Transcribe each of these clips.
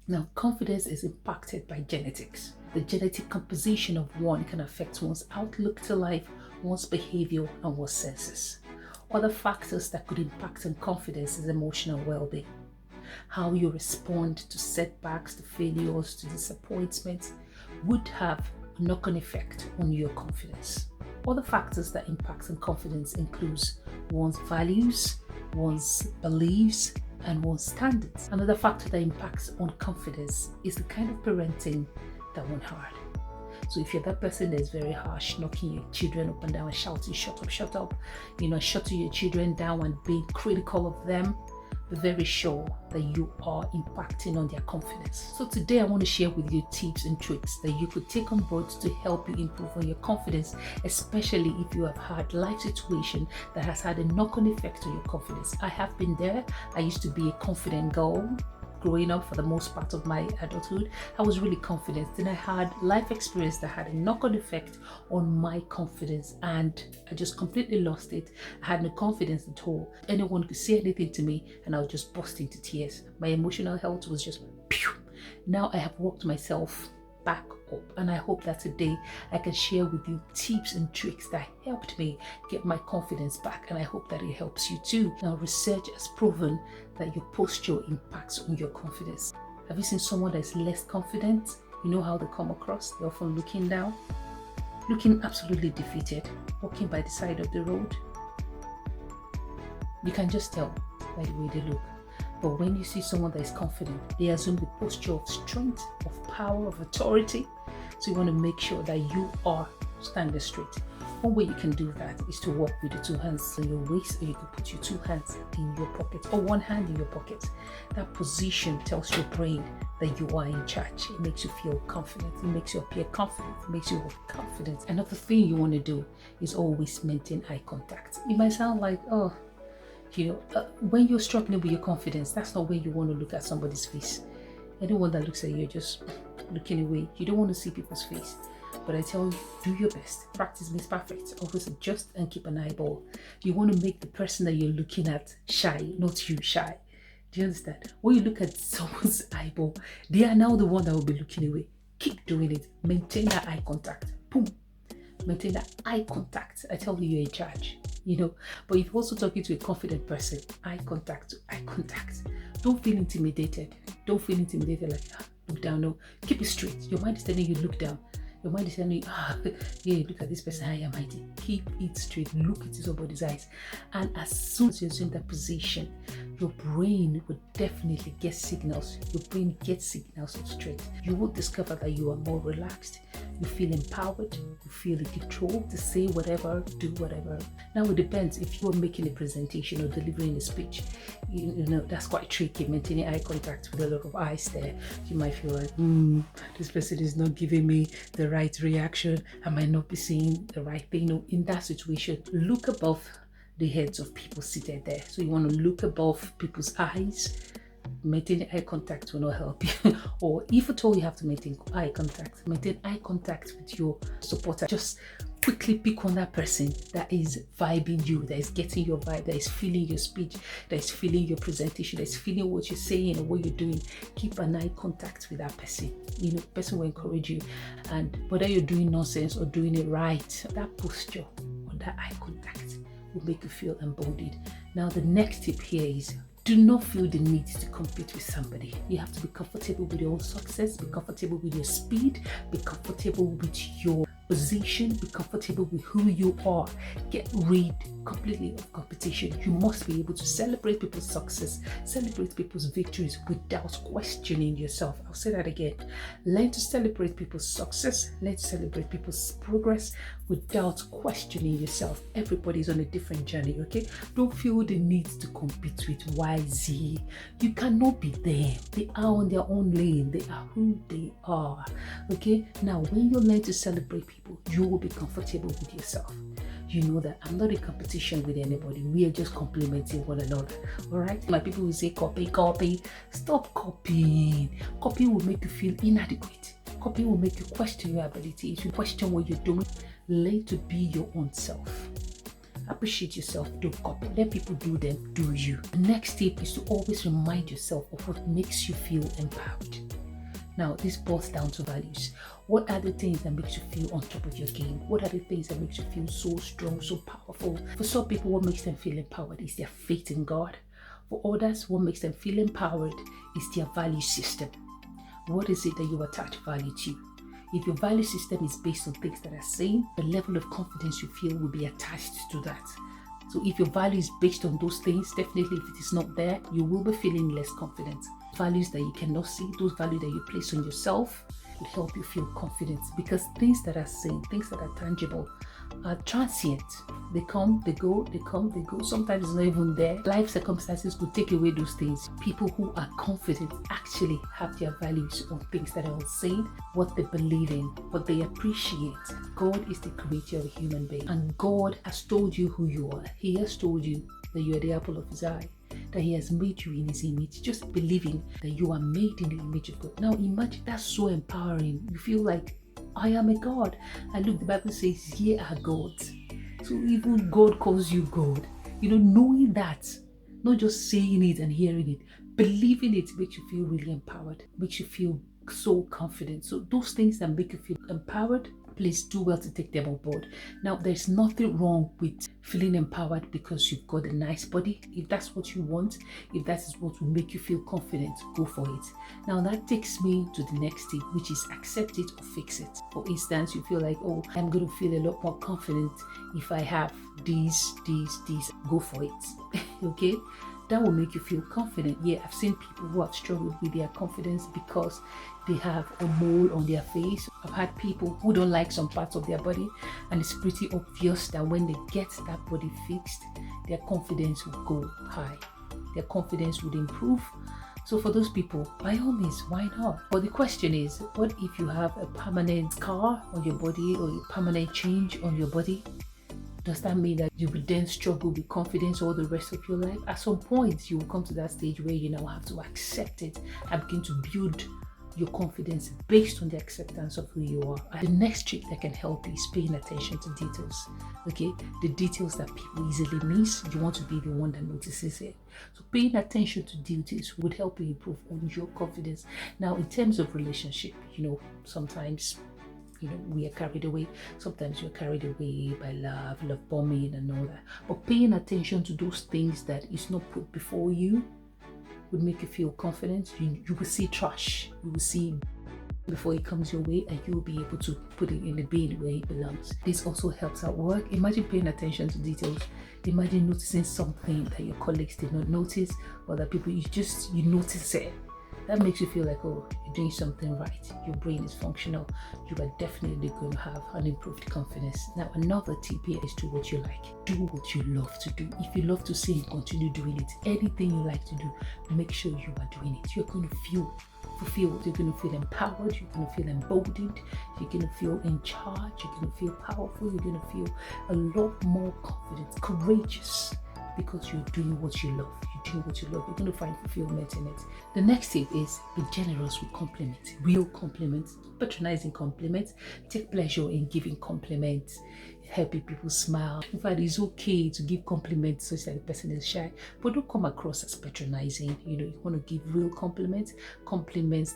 Now, confidence is impacted by genetics. The genetic composition of one can affect one's outlook to life, one's behavior, and one's senses. Other factors that could impact on confidence is emotional well-being. How you respond to setbacks, to failures, to disappointments would have a knock-on effect on your confidence. Other factors that impact on confidence includes one's values, one's beliefs, and one's standards. Another factor that impacts on confidence is the kind of parenting that one had. So if you're that person that's very harsh, knocking your children up and down and shouting, shut up, shutting your children down and being critical of them, be very sure that you are impacting on their confidence. So today I want to share with you tips and tricks that you could take on board to help you improve on your confidence, especially if you have had life situation that has had a knock-on effect on your confidence. I have been there. I used to be a confident girl. Growing up for the most part of my adulthood, I was really confident. Then I had life experience that had a knock-on effect on my confidence and I just completely lost it. I had no confidence at all. Anyone could say anything to me and I would just burst into tears. My emotional health was just pew. Now I have worked myself back up and I hope that today I can share with you tips and tricks that helped me get my confidence back, and I hope that it helps you too. Now, research has proven that your posture impacts on your confidence. Have you seen someone that is less confident? You know how they come across? They're often looking down, looking absolutely defeated, walking by the side of the road. You can just tell by the way they look. But when you see someone that is confident, they assume the posture of strength, of power, of authority. So you want to make sure that you are standing straight. One way you can do that is to walk with your two hands on your waist, or you can put your two hands in your pocket or one hand in your pocket. That position tells your brain that you are in charge. It makes you feel confident. It makes you appear confident. It makes you look confident. Another thing you want to do is always maintain eye contact. It might sound like, when you're struggling with your confidence, that's not when you want to look at somebody's face. Anyone that looks at you, just looking away. You don't want to see people's face. But I tell you, do your best. Practice makes perfect. Always adjust and keep an eyeball. You want to make the person that you're looking at shy, not you shy. Do you understand? When you look at someone's eyeball, they are now the one that will be looking away. Keep doing it. Maintain that eye contact. Boom. Maintain that eye contact. I tell you, you're in charge. But if you're also talking to a confident person, eye contact to eye contact. Don't feel intimidated. Don't feel intimidated like, look down. No, keep it straight. Your mind is telling you, look down. Your mind is telling you, yeah, look at this person, I am mighty. Keep it straight. Look into somebody's eyes. And as soon as you're in that position, your brain will definitely get signals. Your brain gets signals of strength. You will discover that you are more relaxed. You feel empowered. You feel in control to say whatever, do whatever. Now it depends if you are making a presentation or delivering a speech. That's quite tricky. Maintaining eye contact with a lot of eyes there. You might feel like, this person is not giving me the right reaction. I might not be saying the right thing. In that situation, look above the heads of people seated there. So you want to look above people's eyes. Maintaining eye contact will not help you. Or if at all you have to maintain eye contact with your supporter. Just quickly pick on that person that is vibing you, that is getting your vibe, that is feeling your speech, that is feeling your presentation, that is feeling what you're saying or what you're doing. Keep an eye contact with that person. The person will encourage you. And whether you're doing nonsense or doing it right, that posture or that eye contact will make you feel embodied. Now, the next tip here is, do not feel the need to compete with somebody. You have to be comfortable with your own success, be comfortable with your speed, be comfortable with your position, be comfortable with who you are. Get rid completely of competition. You must be able to celebrate people's success, celebrate people's victories without questioning yourself. I'll say that again. Learn to celebrate people's success, learn to celebrate people's progress without questioning yourself. Everybody's on a different journey, okay? Don't feel the need to compete with YZ. You cannot be them. They are on their own lane. They are who they are, okay? Now, when you learn to celebrate people, you will be comfortable with yourself. You know that I'm not in competition with anybody. We are just complementing one another. All right? My people will say, copy. Stop copying. Copy will make you feel inadequate. Copy will make you question your ability. If you question what you're doing, learn to be your own self. Appreciate yourself. Don't copy. Let people do them. Do you. The next tip is to always remind yourself of what makes you feel empowered. Now, this boils down to values. What are the things that makes you feel on top of your game? What are the things that makes you feel so strong, so powerful? For some people, what makes them feel empowered is their faith in God. For others, what makes them feel empowered is their value system. What is it that you attach value to? If your value system is based on things that are sane, the level of confidence you feel will be attached to that. So if your value is based on those things, definitely if it is not there, you will be feeling less confident. Values that you cannot see, those values that you place on yourself, will help you feel confident, because things that are seen, things that are tangible, are transient. They come, they go, they come, they go. Sometimes it's not even there. Life circumstances could take away those things. People who are confident actually have their values on things that are unseen, what they believe in, what they appreciate. God is the creator of a human being, and God has told you who you are. He has told you that you are the apple of his eye, that he has made you in his image. Just believing that you are made in the image of God. Now imagine, that's so empowering. You feel like, I am a God. And look, the Bible says, ye are gods. So even God calls you God. Knowing that, not just saying it and hearing it, believing it makes you feel really empowered, makes you feel so confident. So those things that make you feel empowered, please do well to take them on board. Now, there's nothing wrong with feeling empowered because you've got a nice body. If that's what you want, if that is what will make you feel confident, go for it. Now, that takes me to the next tip, which is accept it or fix it. For instance, you feel like, oh, I'm going to feel a lot more confident if I have these. Go for it. Okay? That will make you feel confident. Yeah, I've seen people who have struggled with their confidence because they have a mole on their face. I've had people who don't like some parts of their body, and it's pretty obvious that when they get that body fixed, their confidence will go high. Their confidence would improve. So for those people, by all means, why not? But the question is, what if you have a permanent scar on your body or a permanent change on your body? Does that mean that you will then struggle with confidence all the rest of your life? At some point, you will come to that stage where you now have to accept it and begin to build your confidence based on the acceptance of who you are. And the next trick that can help you is paying attention to details. Okay, the details that people easily miss, you want to be the one that notices it. So paying attention to details would help you improve on your confidence. Now, in terms of relationship, sometimes we are carried away. Sometimes you're carried away by love bombing and all that. But paying attention to those things that is not put before you would make you feel confident. You will see trash. You will see before it comes your way, and you will be able to put it in the bin where it belongs. This also helps at work. Imagine paying attention to details. Imagine noticing something that your colleagues did not notice, or that people, you notice it. That makes you feel like, oh, you're doing something right. Your brain is functional. You are definitely going to have an improved confidence. Now, another tip here is do what you like. Do what you love to do. If you love to sing, continue doing it. Anything you like to do, make sure you are doing it. You're going to feel fulfilled. You're going to feel empowered. You're going to feel emboldened. You're going to feel in charge. You're going to feel powerful. You're going to feel a lot more confident, courageous, because you're doing what you love. You're doing what you love. You're going to find fulfillment in it. The next tip is be generous with compliments. Real compliments, patronizing compliments. Take pleasure in giving compliments, helping people smile. In fact, it's okay to give compliments such that the person is shy, but don't come across as patronizing. You want to give real compliments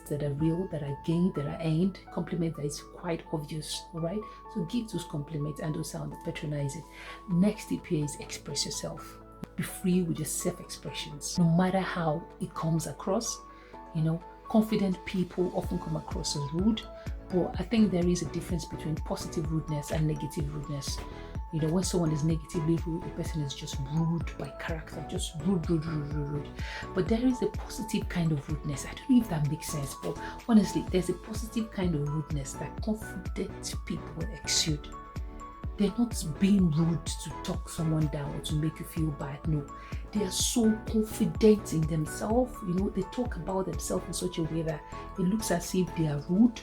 that are real, that are gained, that are earned, compliments that is quite obvious. All right, so give those compliments and don't sound patronizing. Next tip here is express yourself. Be free with your self-expressions, no matter how it comes across. Confident people often come across as rude, but I think there is a difference between positive rudeness and negative rudeness. When someone is negatively rude, the person is just rude by character, just rude. But there is a positive kind of rudeness. I don't know if that makes sense, but honestly, there's a positive kind of rudeness that confident people exude. They're not being rude to talk someone down or to make you feel bad. No, they are so confident in themselves. They talk about themselves in such a way that it looks as if they are rude.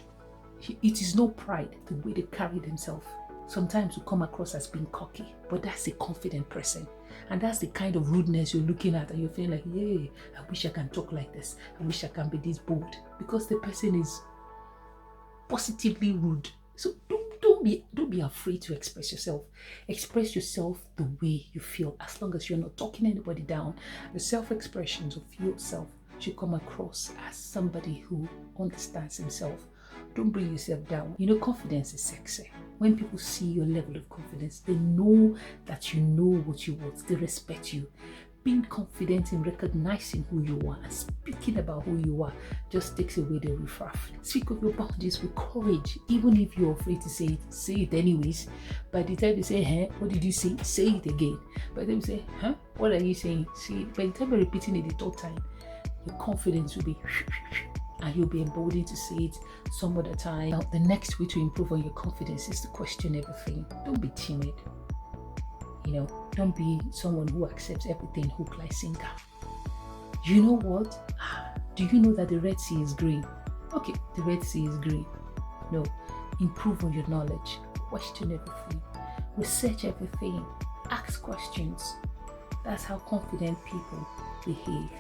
It is no pride, the way they carry themselves. Sometimes you come across as being cocky, but that's a confident person. And that's the kind of rudeness you're looking at, and you're feeling like, yeah, I wish I can talk like this. I wish I can be this bold. Because the person is positively rude. So don't be afraid to express yourself. Express yourself the way you feel, as long as you're not talking anybody down. The self-expressions of yourself should come across as somebody who understands himself. Don't bring yourself down. You know, confidence is sexy. When people see your level of confidence, they know that you know what you want. They respect you. Being confident in recognizing who you are and speaking about who you are just takes away the riffraff. Speak of your boundaries with courage. Even if you're afraid to say it anyways. By the time they say, what did you say? Say it again. By the time you say, what are you saying? See, by the time you're repeating it the third time, your confidence will be and you'll be emboldened to say it some other time. Now, the next way to improve on your confidence is to question everything. Don't be timid. You know, don't be someone who accepts everything hook, line, sinker. You know what? Do you know that the Red Sea is green? Okay, the Red Sea is green. No, improve on your knowledge. Question everything. Research everything. Ask questions. That's how confident people behave.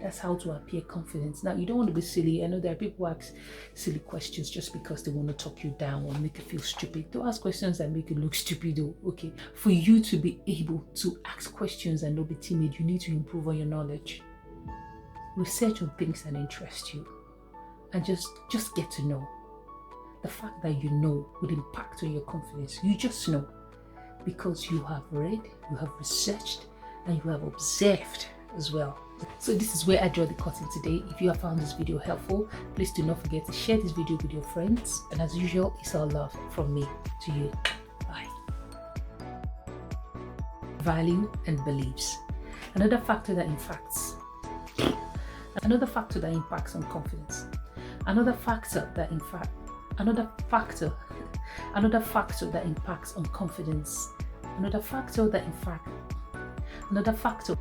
That's how to appear confident. Now, you don't want to be silly. I know there are people who ask silly questions just because they want to talk you down or make you feel stupid. Don't ask questions that make you look stupid though, okay? For you to be able to ask questions and not be timid, you need to improve on your knowledge. Research on things that interest you and just get to know. The fact that you know would impact on your confidence. You just know because you have read, you have researched, and you have observed as well. So this is where I draw the curtain today. If you have found this video helpful, please do not forget to share this video with your friends. And as usual, it's all love from me to you. Bye. Value and beliefs. Another factor that impacts on confidence. Another factor that impacts on confidence. Another factor